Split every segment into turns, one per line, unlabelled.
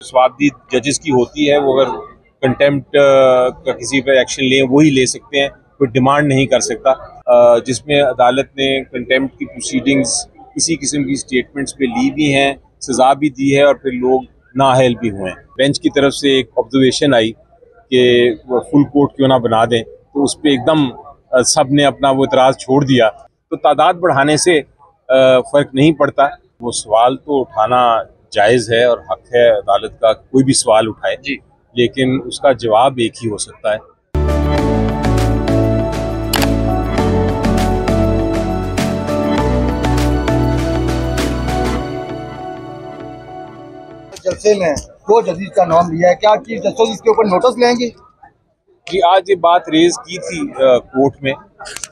स्वाबदी जजेस की होती है, वो अगर कंटेम्प्ट का किसी पर एक्शन लें वो ही ले सकते हैं, कोई डिमांड नहीं कर सकता। जिसमें अदालत ने कंटेम्प्ट की प्रोसीडिंग्स किसी किस्म की स्टेटमेंट्स पे ली भी हैं, सजा भी दी है और फिर लोग नाअहल भी हुए हैं। बेंच की तरफ से एक ऑब्जर्वेशन आई कि फुल कोर्ट क्यों ना बना दें, तो उस पर एकदम सब ने अपना वो इतराज़ छोड़ दिया। तो तादाद बढ़ाने से फ़र्क नहीं पड़ता। वो सवाल तो उठाना जायज़ है और हक है अदालत का, कोई भी सवाल उठाए जी, लेकिन उसका जवाब एक ही हो सकता है।
जलसे में 2 जजेस का नाम लिया है, क्या चीफ जस्टिस इसके ऊपर नोटिस लेंगे?
जी, आज ये बात रेज की थी कोर्ट में,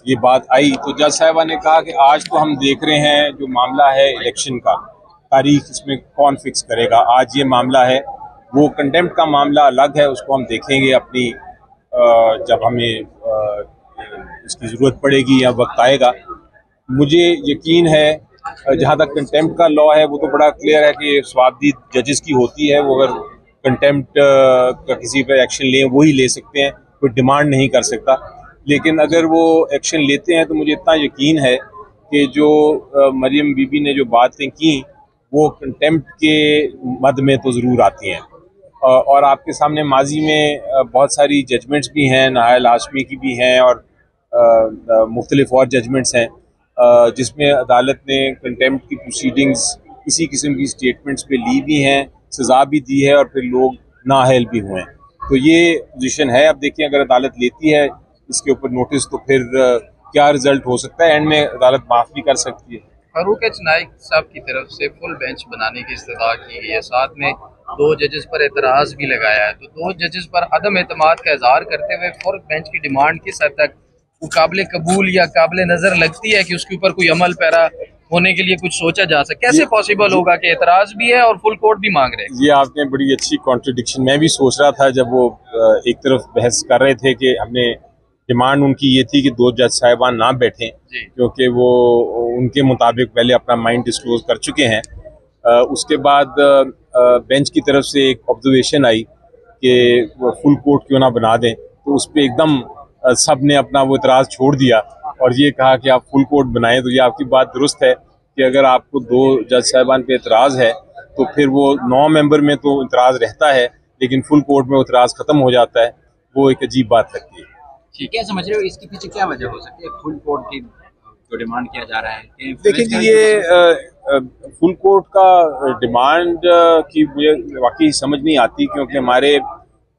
ये बात आई तो जज साहिबा ने कहा कि आज तो हम देख रहे हैं जो मामला है इलेक्शन का, तारीख इसमें कौन फिक्स करेगा। आज ये मामला है, वो कंटेम्प्ट का मामला अलग है, उसको हम देखेंगे अपनी जब हमें इसकी ज़रूरत पड़ेगी या वक्त आएगा। मुझे यकीन है जहाँ तक कंटेम्प्ट का लॉ है वो तो बड़ा क्लियर है कि स्वाबदी जजेस की होती है, वो अगर कंटेम्प्ट का किसी पर एक्शन लें वो ही ले सकते हैं, कोई डिमांड नहीं कर सकता। लेकिन अगर वो एक्शन लेते हैं तो मुझे इतना यकीन है कि जो मरियम बीबी ने जो बातें की वो कंटेम्प्ट के मद में तो ज़रूर आती हैं। और आपके सामने माजी में बहुत सारी जजमेंट्स भी हैं, नाहल हाशमी की भी हैं और मुख्तलिफ और जजमेंट्स हैं जिसमें अदालत ने कंटेम्प्ट की प्रोसीडिंग्स किसी किस्म की स्टेटमेंट्स पे ली भी हैं, सजा भी दी है और फिर लोग नाअहल भी हुए हैं। तो ये पोजीशन है। अब देखिए अगर अदालत लेती है इसके ऊपर नोटिस तो फिर क्या रिजल्ट हो सकता है। एंड में अदालत माफ़ भी कर सकती है।
फारूक एच नाइक साहब की तरफ से फुल बेंच बनाने की इस्तदा की गई है, साथ में 2 जजेस पर एतराज़ भी लगाया है। तो 2 जजेस पर अदम एतमाद का इजहार करते हुए फुल बेंच की डिमांड किस हद तक वो काबिल कबूल या काबिल नज़र लगती है कि उसके ऊपर कोई अमल पैरा होने के लिए कुछ सोचा जा सके? कैसे पॉसिबल होगा कि एतराज़ भी है और फुल कोर्ट भी मांग रहे हैं?
ये आपने बड़ी अच्छी कॉन्ट्रडिक्शन, मैं भी सोच रहा था जब वो एक तरफ बहस कर रहे थे कि हमने डिमांड उनकी ये थी कि 2 जज साहिबान ना बैठें क्योंकि वो उनके मुताबिक पहले अपना माइंड डिस्क्लोज कर चुके हैं। उसके बाद बेंच की तरफ से एक ऑब्जर्वेशन आई कि फुल कोर्ट क्यों ना बना दें, तो उस पर एकदम सब ने अपना वो इतराज़ छोड़ दिया और ये कहा कि आप फुल कोर्ट बनाएं। तो ये आपकी बात दुरुस्त है कि अगर आपको 2 जज साहिबान पे इतराज़ है तो फिर वो 9 मेंबर में तो इतराज़ रहता है, लेकिन फुल कोर्ट में इतराज़ ख़त्म हो जाता है। वो एक अजीब बात लगती है।
ठीक है, समझ रहे हो इसके पीछे क्या वजह हो सकती है फुल कोर्ट की जो डिमांड किया जा रहा है?
देखिए जी, ये फुल कोर्ट का डिमांड की मुझे वाकई समझ नहीं आती क्योंकि हमारे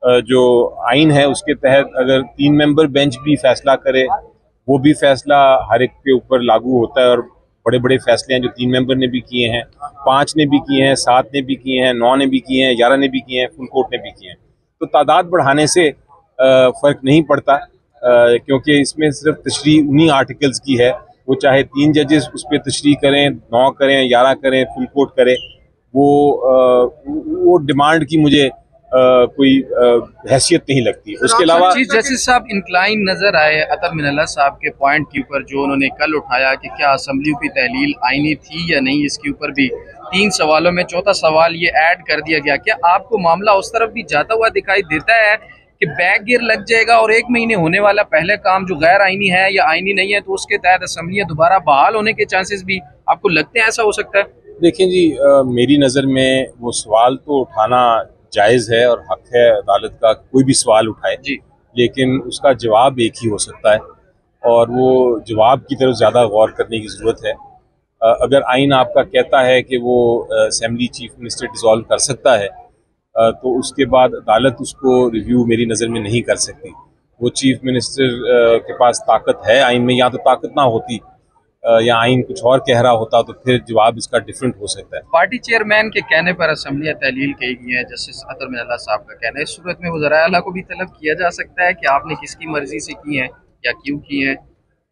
जो आइन है उसके तहत अगर 3 मेंबर बेंच भी फैसला करे वो भी फैसला हर एक के ऊपर लागू होता है। और बड़े बड़े फैसले हैं जो 3 मेंबर ने भी किए हैं, 5 ने भी किए हैं, 7 ने भी किए हैं, 9 ने भी किए हैं, 11 ने भी किए हैं, फुल कोर्ट ने भी किए हैं। तो तादाद बढ़ाने से फ़र्क नहीं पड़ता क्योंकि इसमें सिर्फ तशरीह उन्हीं आर्टिकल्स की है। वो चाहे 3 जजेस उस पर तशरीह करें, 9 करें, 11 करें, फुल कोर्ट करें, वो डिमांड की मुझे कोई हैसियत नहीं लगती। उसके अलावा
चीफ जस्टिस साहब इंक्लाइन नजर आए अतर मिनल्ला साहब के पॉइंट के ऊपर जो उन्होंने कल उठाया कि क्या असेंबलियों की तहलील आईनी थी या नहीं, इसके ऊपर भी 3 सवालों में चौथा सवाल ये ऐड कर दिया गया। क्या आपको मामला उस तरफ भी जाता हुआ दिखाई देता है कि बैक गियर लग जाएगा और 1 महीने होने वाला पहले काम जो गैर आईनी है या आईनी नहीं है तो उसके तहत असेंबलियां दोबारा बहाल होने के चांसेस भी आपको लगते हैं ऐसा हो सकता है?
देखें जी, मेरी नज़र में वो सवाल तो उठाना जायज़ है और हक है अदालत का, कोई भी सवाल उठाए जी, लेकिन उसका जवाब एक ही हो सकता है और वो जवाब की तरफ ज़्यादा गौर करने की ज़रूरत है। अगर आइन आपका कहता है कि वो असेंबली चीफ मिनिस्टर डिसॉल्व कर सकता है तो उसके बाद अदालत उसको रिव्यू मेरी नज़र में नहीं कर सकती। वो चीफ मिनिस्टर के पास ताकत है आइन में, या तो ताकत ना होती या आइन कुछ और कह रहा होता तो फिर जवाब इसका डिफरेंट हो सकता है।
पार्टी चेयरमैन के कहने पर असेंबलियां तहलील की गई है, जस्टिस अतर मिनल्ला साहब का कहना है। इस सूरत में वज़राए आला को भी तलब किया जा सकता है कि आपने किसकी मर्जी से की है या क्यों की है?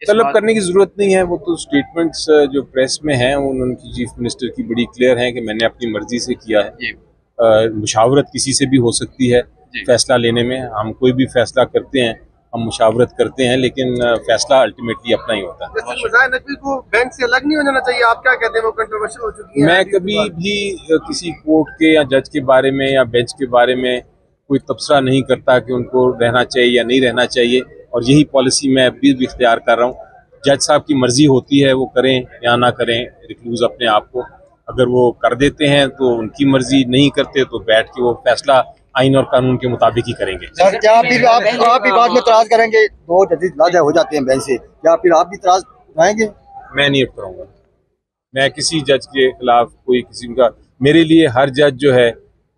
तलब करने की ज़रूरत नहीं है। वो तो स्टेटमेंट्स जो प्रेस में हैं उनकी चीफ मिनिस्टर की बड़ी क्लियर हैं कि मैंने अपनी मर्जी से किया है। मुशावरत किसी से भी हो सकती है फैसला लेने में। हम कोई भी फैसला करते हैं हम मुशावरत करते हैं, लेकिन फैसला अल्टीमेटली अपना ही होता है।
जस्टिस मज़ाहिर नकवी को बेंच से अलग नहीं हो जाना चाहिए, आप क्या कहते हैं? वो कंट्रोवर्शियल हो चुकी है।
मैं कभी भी किसी कोर्ट के या जज के बारे में या बेंच के बारे में कोई तबसरा नहीं करता कि उनको रहना चाहिए या नहीं रहना चाहिए, और यही पॉलिसी मैं अभी भी इख्तियार कर रहा हूँ। जज साहब की मर्जी होती है, वो करें या ना करें रिक्लूज अपने आप को। अगर वो कर देते हैं तो उनकी मर्जी, नहीं करते तो बैठ के वो फैसला आइन और कानून के मुताबिक ही करेंगे।
सर क्या फिर आप भी बाद में इतराज करेंगे? 2 जजेस लाजा हो जाते हैं बेंच से, क्या फिर आप भी इतराज उठाएंगे?
मैं नहीं उतरूंगा। मैं किसी जज के खिलाफ कोई किसी का, मेरे लिए हर जज जो है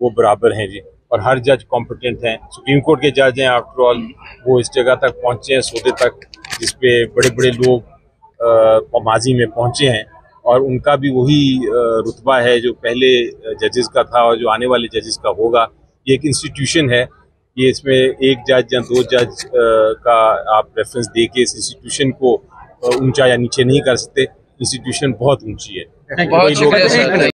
वो बराबर हैं जी, और हर जज कॉम्पिटेंट हैं। सुप्रीम कोर्ट के जज हैं, आफ्टर ऑल वो इस जगह तक पहुंचे हैं, सौदे तक, जिसपे बड़े बड़े लोग माजी में पहुंचे हैं, और उनका भी वही रुतबा है जो पहले जजेस का था और जो आने वाले जजेस का होगा। ये एक इंस्टीट्यूशन है, ये इसमें एक जज या 2 जज का आप रेफरेंस दे के इस इंस्टीट्यूशन को ऊंचा या नीचे नहीं कर सकते। इंस्टीट्यूशन बहुत ऊंची है।
बहुत शुक्रिया सर।